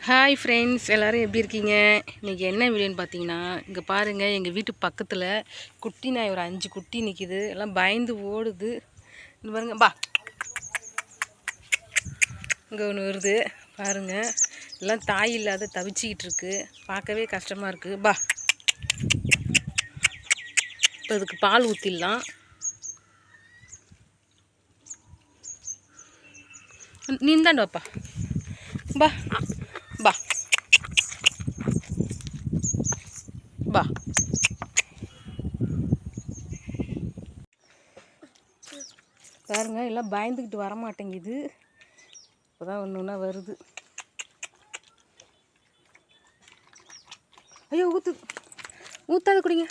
Hi friends, எல்லோரும் எப்படி இருக்கீங்க? இன்றைக்கி என்ன வீடியோன்னு பார்த்தீங்கன்னா, இங்கே பாருங்கள், எங்கள் வீட்டு பக்கத்தில் குட்டி நாய் ஒரு 5 குட்டி நிற்கிது. எல்லாம் பயந்து ஓடுது. இங்கே பாருங்கள், பா இங்கே ஒன்று வருது பாருங்கள். எல்லாம் தாய் இல்லாத தவிச்சிக்கிட்டு இருக்கு. பார்க்கவே கஷ்டமாக இருக்குது. பா இப்போ இதுக்கு பால் ஊற்றிடலாம். நீ தாண்டு வாப்பா. பா பா பா பாருங்க, எல்லாம் பயந்துக்கிட்டு வரமாட்டேங்குது. இப்போதான் ஒன்று ஒன்றா வருது. ஐயோ, ஊத்தாது குடிங்க.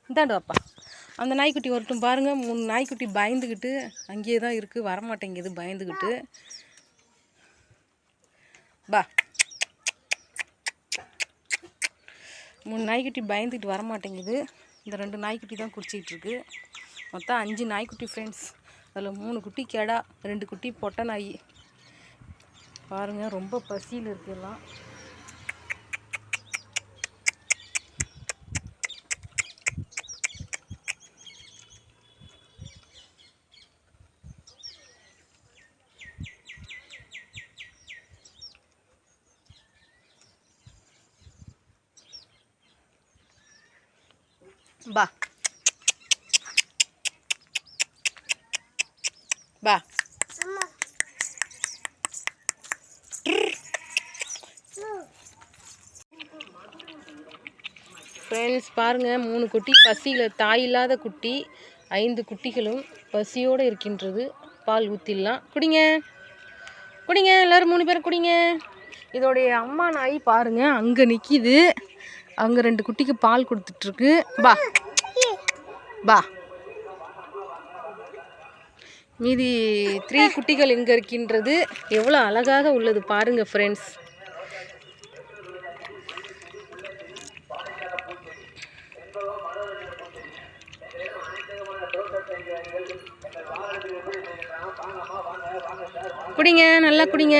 இந்தாண்டு வாப்பா. அந்த நாய்க்குட்டி வரட்டும். பாருங்கள், 3 நாய்க்குட்டி பயந்துக்கிட்டு அங்கேயே தான் இருக்குது, வரமாட்டேங்குது பயந்துக்கிட்டு. பா 3 நாய்க்குட்டி பயந்துக்கிட்டு வரமாட்டேங்குது. இந்த 2 நாய்க்குட்டி தான் குடிச்சிக்கிட்டு இருக்கு. மொத்தம் 5 நாய்க்குட்டி ஃப்ரெண்ட்ஸ். அதில் 3 குட்டி கெடா, 2 குட்டி பொட்டை நாய். பாருங்கள், ரொம்ப பசியில் இருக்குது எல்லாம். பா பா ஃப்ரெண்ட்ஸ், பாருங்கள், 3 குட்டி பசியில், தாய் இல்லாத குட்டி 5 குட்டிகளும் பசியோடு இருக்கின்றது. பால் ஊற்றிடலாம். குடிங்க குடிங்க, எல்லோரும் 3 பேரும் குடிங்க. இதோடைய அம்மா நாய் பாருங்கள், அங்கே நிற்கிது. அங்கே 2 குட்டிக்கு பால் கொடுத்துட்ருக்கு. பா பா மீதி 3 குட்டிகள் எங்கே இருக்கின்றது. எவ்வளோ அழகாக உள்ளது பாருங்கள் ஃப்ரெண்ட்ஸ். குடிங்க, நல்லா குடிங்க.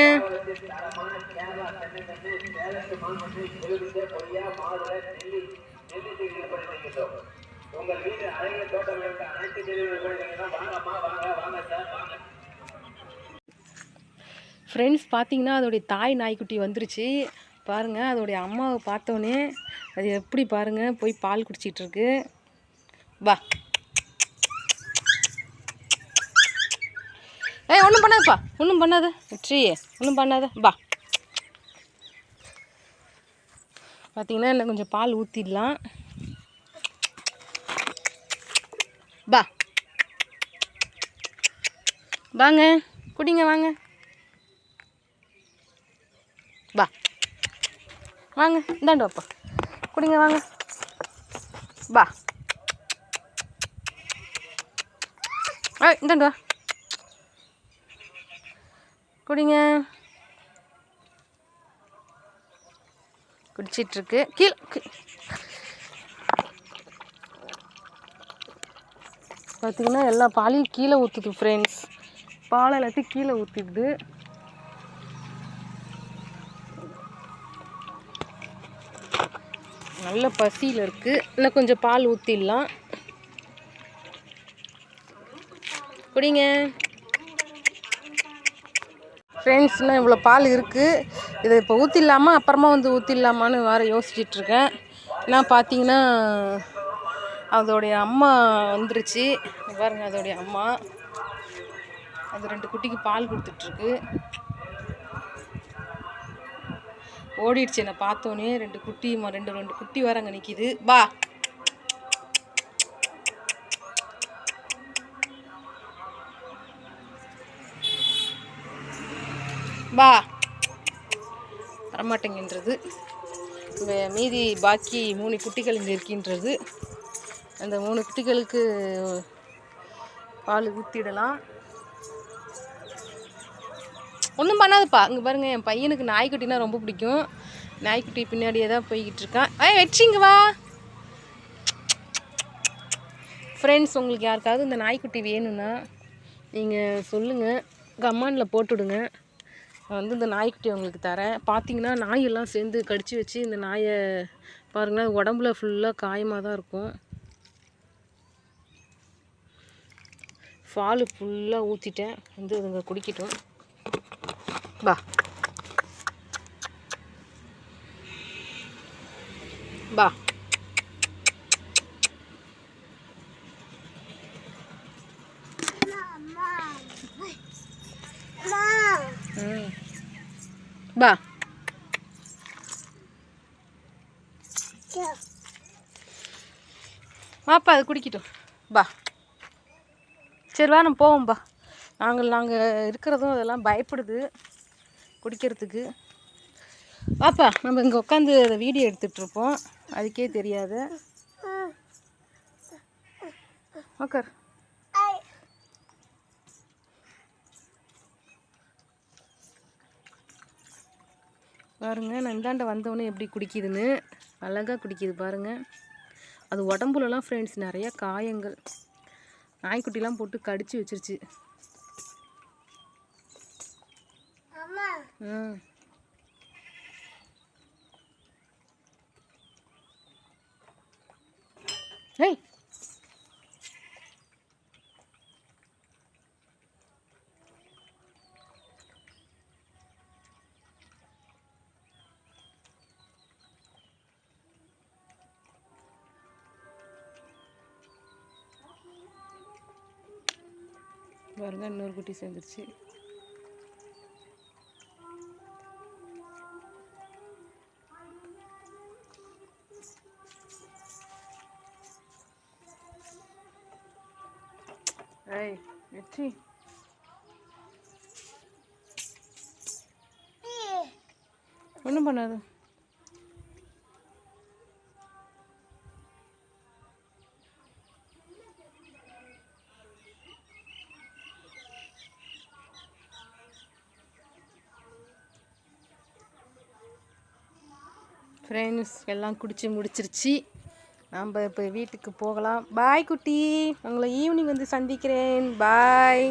ஃப்ரெண்ட்ஸ், பார்த்தீங்கன்னா அதோடைய தாய் நாய்க்குட்டி வந்துருச்சு. பாருங்கள், அதோடைய அம்மாவை பார்த்தோன்னே அது எப்படி பாருங்கள் போய் பால் குடிச்சிட்ருக்கு. வா ஒன்றும் பண்ணாதுப்பா, ஒன்றும் பண்ணாத வெற்றி, ஒன்றும் பண்ணாத. பா பார்த்தீங்கன்னா இன்னும் கொஞ்சம் பால் ஊற்றிடலாம். பா வாங்க குடிங்க, வாங்க பா வாங்க, இந்தாண்டு வாப்பா, குடிங்க வாங்க. பா இந்தாண்டு வா, குடிங்க. குடிச்சிட்ருக்கு. கீழே பார்த்தீங்கன்னா எல்லா பாலையும் கீழே ஊற்றுது ஃப்ரெண்ட்ஸ். பால் எல்லாத்தையும் கீழே ஊற்றிடுது. நல்ல பசியில் இருக்குது. இன்னும் கொஞ்சம் பால் ஊற்றிடலாம். குடிங்க ஃப்ரெண்ட்ஸ். இன்னும் இவ்வளோ பால் இருக்குது. இதை இப்போ ஊற்றிடலாமா அப்புறமா வந்து ஊற்றிடலாமான்னு வேறு யோசிச்சிட்ருக்கேன். ஏன்னா பார்த்தீங்கன்னா அதோடைய அம்மா வந்துருச்சு. பாருங்கள், அதோடைய அம்மா அது 2 குட்டிக்கு பால் கொடுத்துட்ருக்கு. ஓடிடுச்சு என்னை பார்த்தோன்னே. 2 குட்டி ரெண்டு குட்டி வேறு அங்கே நிற்கிது. பா பா வரமாட்டேங்கின்றது. மீதி பாக்கி 3 குட்டிகள் இங்கே இருக்கின்றது. அந்த 3 குட்டிகளுக்கு பால் ஊற்றிடலாம். ஒன்றும் பண்ணாதுப்பா. இங்கே பாருங்கள், என் பையனுக்கு நாய்க்குட்டினா ரொம்ப பிடிக்கும். நாய்க்குட்டி பின்னாடியே தான் போய்கிட்டு இருக்கான். வெற்றிங்க வா ஃப்ரெண்ட்ஸ். உங்களுக்கு யாருக்காவது இந்த நாய்க்குட்டி வேணும்னா நீங்கள் சொல்லுங்கள், கமெண்டில் போட்டுவிடுங்க. நான் வந்து இந்த நாய்க்குட்டி உங்களுக்கு தரேன். பார்த்தீங்கன்னா நாயெல்லாம் சேர்ந்து கடிச்சு வச்சு இந்த நாயை பாருங்களேன், உடம்புல ஃபுல்லாக காயமாக தான் இருக்கும். பால் ஃபுல்லாக ஊற்றிட்டேன், வந்து அதுங்க குடிக்கட்டும். பா பா பா வாப்பா, அது குடிக்கட்டும். பா சரி வா, நம்ம போவோம்பா. நாங்கள் இருக்கிறதும் அதெல்லாம் பயப்படுது குடிக்கிறதுக்கு. வாப்பா, நம்ம இங்கே உட்காந்து அதை வீடியோ எடுத்துகிட்ருப்போம், அதுக்கே தெரியாது. உக்கார். பாருங்க, நான் இந்தாண்ட வந்தவொடனே எப்படி குடிக்குதுன்னு, அழகாக குடிக்குது பாருங்கள். அது உடம்புலலாம் ஃப்ரெண்ட்ஸ் நிறையா காயங்கள், நாய்க்குட்டிலாம் போட்டு கடிச்சு வச்சிருச்சு. ஏய் பாருங்க, இன்னொரு குட்டி சேர்ந்துருச்சு. ஏய் வெற்றி, ஒன்றும் பண்ணாது. ஃப்ரெண்ட்ஸ் எல்லாம் குடிச்சு முடிச்சிருச்சு. நாம் இப்போ வீட்டுக்கு போகலாம். பாய் குட்டி, உங்களை ஈவினிங் வந்து சந்திக்கிறேன். பாய்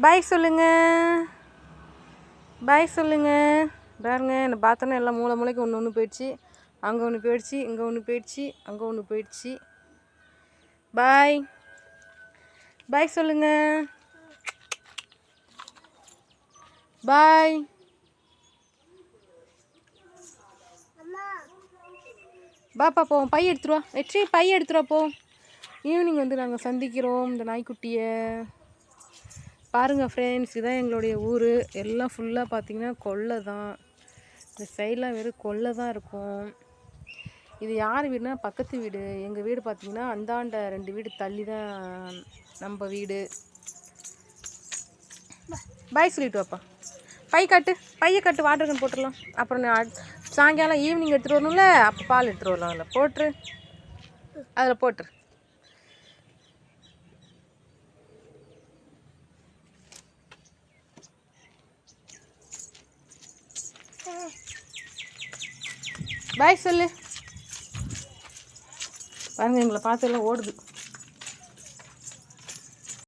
பாய் சொல்லுங்கள், பாய் சொல்லுங்கள். பாருங்க, என்னை பார்த்தோன்னே எல்லாம் மூளை மூளைக்கு ஒன்று ஒன்று போயிடுச்சு. அங்கே ஒன்று போயிடுச்சு, இங்கே ஒன்று போயிடுச்சு, அங்கே ஒன்று போயிடுச்சு. பாய் பாய் சொல்லுங்கள். பாய். பாப்பா போவோம், பை எடுத்துருவா. வெற்றி, பை எடுத்துருவா போ. ஈவினிங் வந்து நாங்கள் சந்திக்கிறோம் இந்த நாய்க்குட்டியை. பாருங்கள் ஃப்ரெண்ட்ஸ், இதுதான் எங்களுடைய ஊர். எல்லாம் ஃபுல்லாக பார்த்திங்கன்னா கொல்லை தான். இந்த சைடெலாம் வெறும் கொல்லை தான் இருக்கும். இது யார் வீடுனா பக்கத்து வீடு. எங்கள் வீடு பார்த்திங்கன்னா அந்தாண்ட 2 வீடு தள்ளி தான் நம்ம வீடு. பாய் சொல்லிட்டு வாப்பா. பை காட்டு, பையை காட்டு, வாட்டர் கேன் போட்டுடலாம். அப்புறம் நான் சாயங்காலம் ஈவினிங் எடுத்துகிட்டு வரணும்ல, அப்போ பால் எடுத்துகிட்டு வரலாம். அதில் போட்டுரு, அதில் போட்டுரு. பாய் சொல்லு. பாருங்க, எங்களை பார்த்து எல்லாம் ஓடுது.